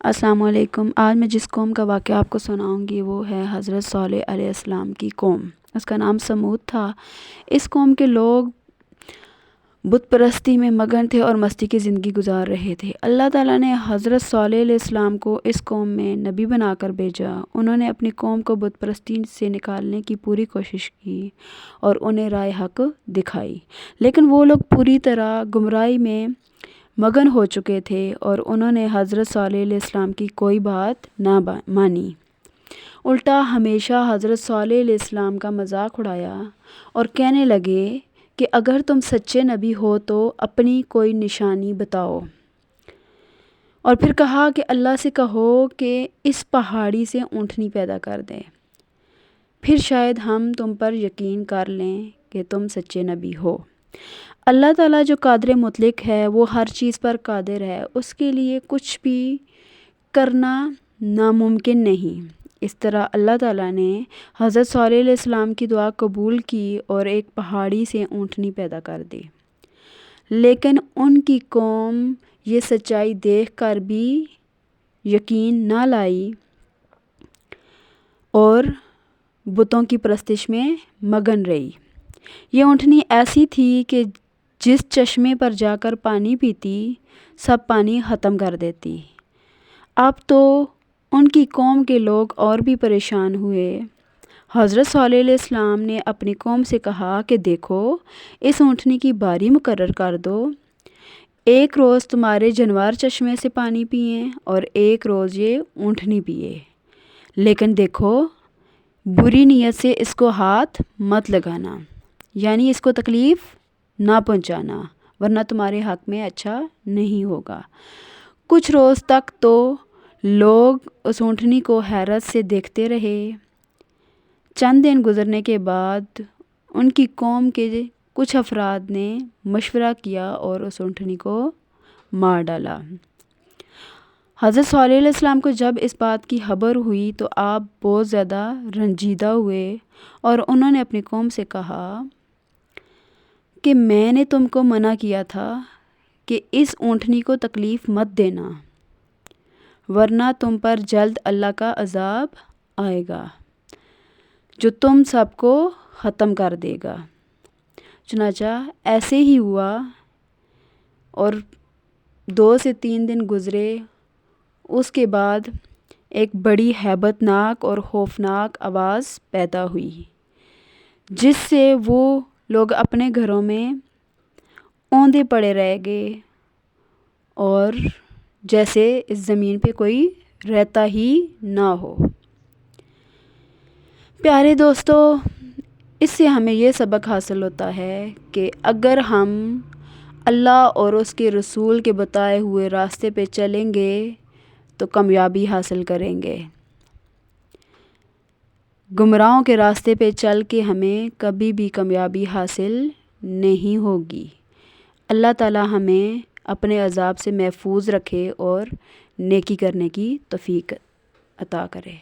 السلام علیکم۔ آج میں جس قوم کا واقعہ آپ کو سناؤں گی وہ ہے حضرت صالح علیہ السلام کی قوم۔ اس کا نام سمود تھا۔ اس قوم کے لوگ بت پرستی میں مگن تھے اور مستی کی زندگی گزار رہے تھے۔ اللہ تعالیٰ نے حضرت صالح علیہ السلام کو اس قوم میں نبی بنا کر بھیجا۔ انہوں نے اپنی قوم کو بت پرستی سے نکالنے کی پوری کوشش کی اور انہیں راہ حق دکھائی، لیکن وہ لوگ پوری طرح گمراہی میں مگن ہو چکے تھے اور انہوں نے حضرت صالح علیہ السلام کی کوئی بات نہ مانی، الٹا ہمیشہ حضرت صالح علیہ السلام کا مذاق اڑایا اور کہنے لگے کہ اگر تم سچے نبی ہو تو اپنی کوئی نشانی بتاؤ، اور پھر کہا کہ اللہ سے کہو کہ اس پہاڑی سے اونٹنی پیدا کر دے، پھر شاید ہم تم پر یقین کر لیں کہ تم سچے نبی ہو۔ اللہ تعالیٰ جو قادر مطلق ہے، وہ ہر چیز پر قادر ہے، اس کے لیے کچھ بھی کرنا ناممکن نہیں۔ اس طرح اللہ تعالیٰ نے حضرت صالح علیہ السلام کی دعا قبول کی اور ایک پہاڑی سے اونٹنی پیدا کر دی، لیکن ان کی قوم یہ سچائی دیکھ کر بھی یقین نہ لائی اور بتوں کی پرستش میں مگن رہی۔ یہ اونٹنی ایسی تھی کہ جس چشمے پر جا کر پانی پیتی، سب پانی ختم کر دیتی۔ اب تو ان کی قوم کے لوگ اور بھی پریشان ہوئے۔ حضرت صالح علیہ السلام نے اپنی قوم سے کہا کہ دیکھو، اس اونٹنی کی باری مقرر کر دو، ایک روز تمہارے جانور چشمے سے پانی پئیں اور ایک روز یہ اونٹنی پیے، لیکن دیکھو بری نیت سے اس کو ہاتھ مت لگانا، یعنی اس کو تکلیف نہ پہنچانا، ورنہ تمہارے حق میں اچھا نہیں ہوگا۔ کچھ روز تک تو لوگ اس اونٹنی کو حیرت سے دیکھتے رہے۔ چند دن گزرنے کے بعد ان کی قوم کے کچھ افراد نے مشورہ کیا اور اس اونٹنی کو مار ڈالا۔ حضرت صالح علیہ السلام کو جب اس بات کی خبر ہوئی تو آپ بہت زیادہ رنجیدہ ہوئے اور انہوں نے اپنی قوم سے کہا کہ میں نے تم کو منع کیا تھا کہ اس اونٹنی کو تکلیف مت دینا، ورنہ تم پر جلد اللہ کا عذاب آئے گا جو تم سب کو ختم کر دے گا۔ چنانچہ ایسے ہی ہوا اور 2 سے 3 دن گزرے۔ اس کے بعد ایک بڑی ہیبت ناک اور خوفناک آواز پیدا ہوئی، جس سے وہ لوگ اپنے گھروں میں اوندے پڑے رہ گئے اور جیسے اس زمین پہ کوئی رہتا ہی نہ ہو۔ پیارے دوستو، اس سے ہمیں یہ سبق حاصل ہوتا ہے کہ اگر ہم اللہ اور اس کے رسول کے بتائے ہوئے راستے پہ چلیں گے تو کامیابی حاصل کریں گے۔ گمراہوں کے راستے پہ چل کے ہمیں کبھی بھی کامیابی حاصل نہیں ہوگی۔ اللہ تعالیٰ ہمیں اپنے عذاب سے محفوظ رکھے اور نیکی کرنے کی توفیق عطا کرے۔